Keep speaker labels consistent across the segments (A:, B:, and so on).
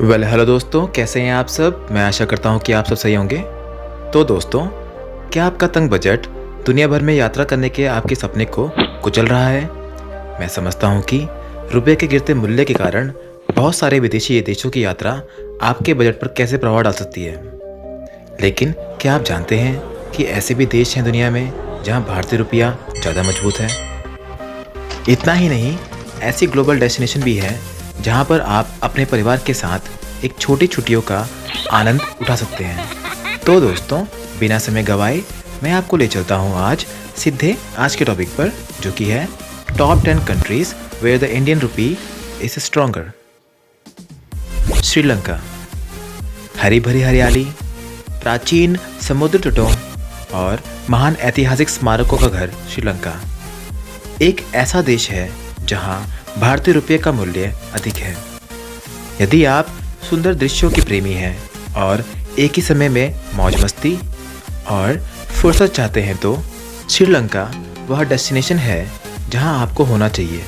A: Hello दोस्तों, कैसे हैं आप सब। मैं आशा करता हूं कि आप सब सही होंगे। तो दोस्तों, क्या आपका तंग बजट दुनिया भर में यात्रा करने के आपके सपने को कुचल रहा है। मैं समझता हूं कि रुपए के गिरते मूल्य के कारण बहुत सारे विदेशी देशों की यात्रा आपके बजट पर कैसे प्रभाव डाल सकती है। लेकिन क्या आप जानते हैं कि ऐसे भी देश हैं दुनिया में जहां भारतीय रुपया ज़्यादा मजबूत है। इतना ही नहीं, ऐसी ग्लोबल डेस्टिनेशन भी है जहां पर आप अपने परिवार के साथ एक छोटी छुट्टियों का आनंद उठा सकते हैं। तो दोस्तों, बिना समय गवाए मैं आपको ले चलता हूं आज सीधे आज के टॉपिक पर, जो कि है top 10 countries where the Indian rupee is stronger. Sri Lanka. हरी भरी हरियाली, प्राचीन समुद्र तटों और महान ऐतिहासिक स्मारकों का घर श्रीलंका एक ऐसा देश है जहां भारतीय रुपये का मूल्य अधिक है। यदि आप सुंदर दृश्यों के प्रेमी हैं और एक ही समय में मौज मस्ती और फुर्सत चाहते हैं तो श्रीलंका वह डेस्टिनेशन है जहां आपको होना चाहिए।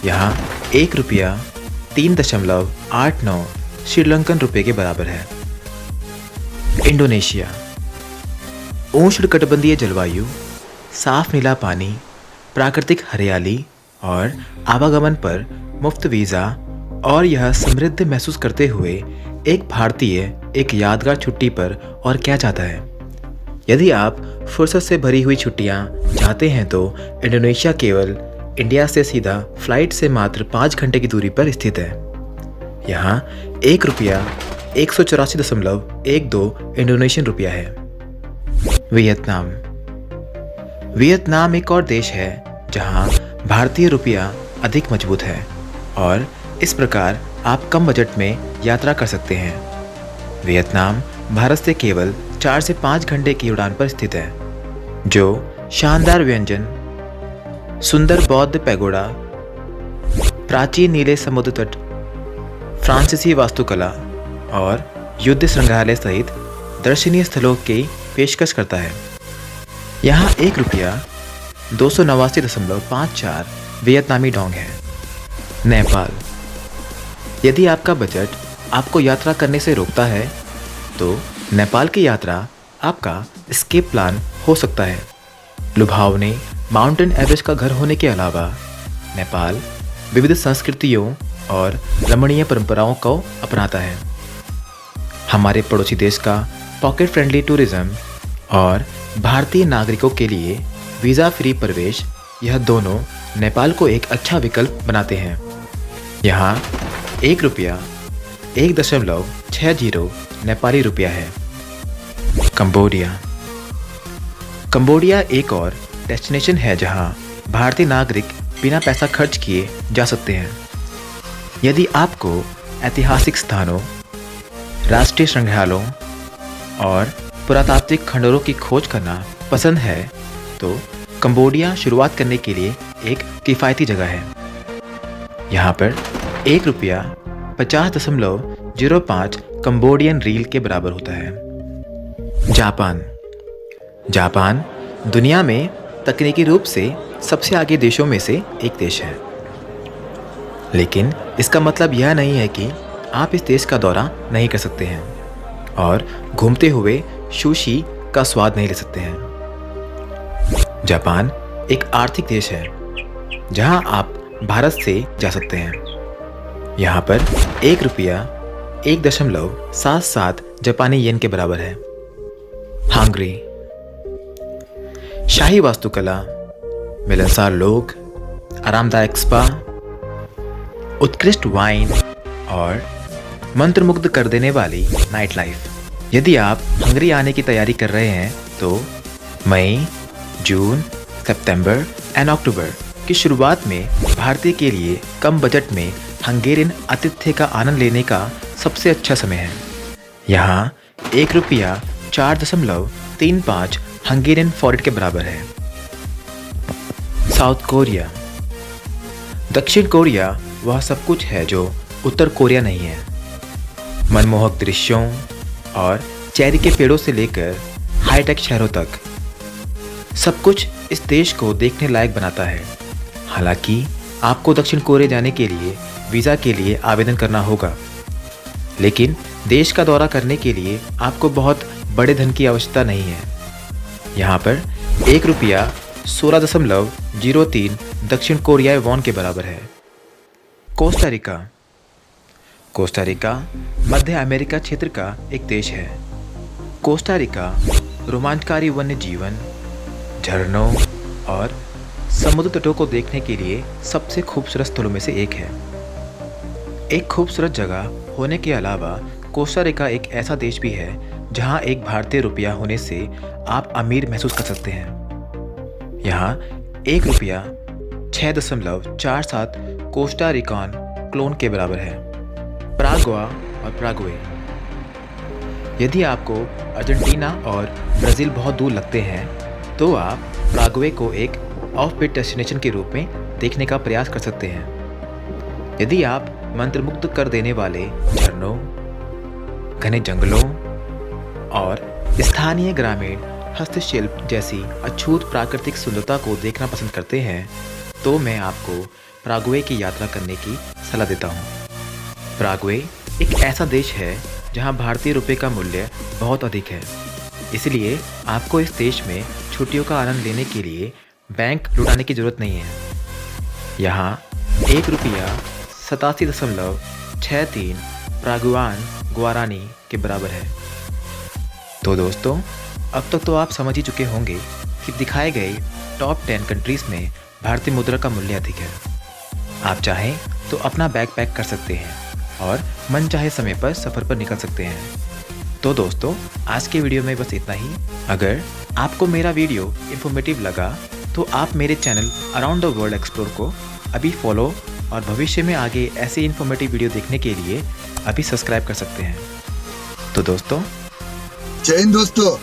A: यहाँ एक रुपया 3.89 श्रीलंकन रुपये के बराबर है। इंडोनेशिया। उष्णकटिबंधीय जलवायु, साफ नीला पानी, प्राकृतिक हरियाली और आवागमन पर मुफ्त वीज़ा, और यह समृद्ध महसूस करते हुए एक भारतीय एक यादगार छुट्टी पर और क्या चाहता है। यदि आप फुर्सत से भरी हुई छुट्टियां चाहते हैं तो इंडोनेशिया केवल इंडिया से सीधा फ्लाइट से मात्र 5 घंटे की दूरी पर स्थित है। यहाँ एक रुपया 184.12 इंडोनेशियन रुपया है। वियतनाम। वियतनाम एक और देश है जहां भारतीय रुपया अधिक मजबूत है और इस प्रकार आप कम बजट में यात्रा कर सकते हैं। वियतनाम भारत से केवल 4 से 5 घंटे की उड़ान पर स्थित है, जो शानदार व्यंजन, सुंदर बौद्ध पैगोडा, प्राचीन नीले समुद्र तट, फ्रांसीसी वास्तुकला और युद्ध संग्रहालय सहित दर्शनीय स्थलों की पेशकश करता है। यहाँ एक रुपया 289.54 वियतनामी डोंग है। नेपाल। यदि आपका बजट आपको यात्रा करने से रोकता है तो नेपाल की यात्रा आपका एस्केप प्लान हो सकता है। लुभावने माउंटेन एवरेस्ट का घर होने के अलावा नेपाल विविध संस्कृतियों और रमणीय परंपराओं को अपनाता है। हमारे पड़ोसी देश का पॉकेट फ्रेंडली टूरिज्म और भारतीय नागरिकों के लिए वीज़ा फ्री प्रवेश, यह दोनों नेपाल को एक अच्छा विकल्प बनाते हैं। यहाँ एक रुपया 1.60 नेपाली रुपया है। कंबोडिया। कंबोडिया एक और डेस्टिनेशन है जहाँ भारतीय नागरिक बिना पैसा खर्च किए जा सकते हैं। यदि आपको ऐतिहासिक स्थानों, राष्ट्रीय संग्रहालयों और पुरातात्विक खंडहरों की खोज करना पसंद है तो कंबोडिया शुरुआत करने के लिए एक किफ़ायती जगह है। यहाँ पर एक रुपया 50.05 कंबोडियन रील के बराबर होता है। जापान। जापान दुनिया में तकनीकी रूप से सबसे आगे देशों में से एक देश है, लेकिन इसका मतलब यह नहीं है कि आप इस देश का दौरा नहीं कर सकते हैं और घूमते हुए सुशी का स्वाद नहीं ले सकते हैं। जापान एक आर्थिक देश है जहां आप भारत से जा सकते हैं। यहाँ पर एक रुपया 1.77 जापानी येन के बराबर है। हंगरी। शाही वास्तुकला, मिलनसार लोग, आरामदायक स्पा, उत्कृष्ट वाइन और मंत्रमुग्ध कर देने वाली नाइट लाइफ। यदि आप हंगरी आने की तैयारी कर रहे हैं तो मई, जून, सितंबर और अक्टूबर की शुरुआत में भारतीय के लिए कम बजट में हंगेरियन आतिथ्य का आनंद लेने का सबसे अच्छा समय है। यहाँ एक रुपया 4.35 हंगेरियन फॉरेट के बराबर है। South Korea. दक्षिण कोरिया वह सब कुछ है जो उत्तर कोरिया नहीं है। मनमोहक दृश्यों और चेरी के पेड़ों से लेकर हाईटेक शहरों तक सब कुछ इस देश को देखने लायक बनाता है। हालांकि आपको दक्षिण कोरिया जाने के लिए वीज़ा के लिए आवेदन करना होगा। लेकिन देश का दौरा करने के लिए आपको बहुत बड़े धन की आवश्यकता नहीं है। यहाँ पर 1 रुपया 16.03 दक्षिण कोरियाई वॉन के बराबर है। Costa Rica. कोस्टा रिका मध्य अमेरिका क्षेत्र का एक देश है। कोस्टा रिका रोमांचकारी वन्य जीवन, झरनों और समुद्र तटों को देखने के लिए सबसे खूबसूरत स्थलों में से एक है। एक खूबसूरत जगह होने के अलावा कोस्टा रिका एक ऐसा देश भी है जहां एक भारतीय रुपया होने से आप अमीर महसूस कर सकते हैं। यहाँ 1 रुपया 6.47 कोस्टा रिकान क्लोन के बराबर है। पराग्वा और पराग्वे। यदि आपको अर्जेंटीना और ब्राज़ील बहुत दूर लगते हैं तो आप पराग्वे को एक ऑफ-बीट डेस्टिनेशन के रूप में देखने का प्रयास कर सकते हैं। यदि आप मंत्रमुग्ध कर देने वाले झरनों, घने जंगलों और स्थानीय ग्रामीण हस्तशिल्प जैसी अछूत प्राकृतिक सुंदरता को देखना पसंद करते हैं तो मैं आपको पराग्वे की यात्रा करने की सलाह देता हूँ। पराग्वे एक ऐसा देश है जहाँ भारतीय रुपये का मूल्य बहुत अधिक है, इसलिए आपको इस देश में छुट्टियों का आनंद लेने के लिए बैंक लुटाने की ज़रूरत नहीं है। यहाँ 1 रुपया 87.63 पराग्वान गुआरानी के बराबर है। तो दोस्तों, अब तक तो आप समझ ही चुके होंगे कि दिखाए गए टॉप 10 कंट्रीज़ में भारतीय मुद्रा का मूल्य अधिक है। आप चाहें तो अपना बैग पैक कर सकते हैं और मनचाहे समय पर सफ़र पर निकल सकते हैं। तो दोस्तों, आज के वीडियो में बस इतना ही। अगर आपको मेरा वीडियो इन्फॉर्मेटिव लगा तो आप मेरे channel around the world explore को अभी फॉलो और भविष्य में आगे ऐसे इन्फॉर्मेटिव वीडियो देखने के लिए अभी सब्सक्राइब कर सकते हैं। तो दोस्तों,
B: जय हिंद दोस्तों।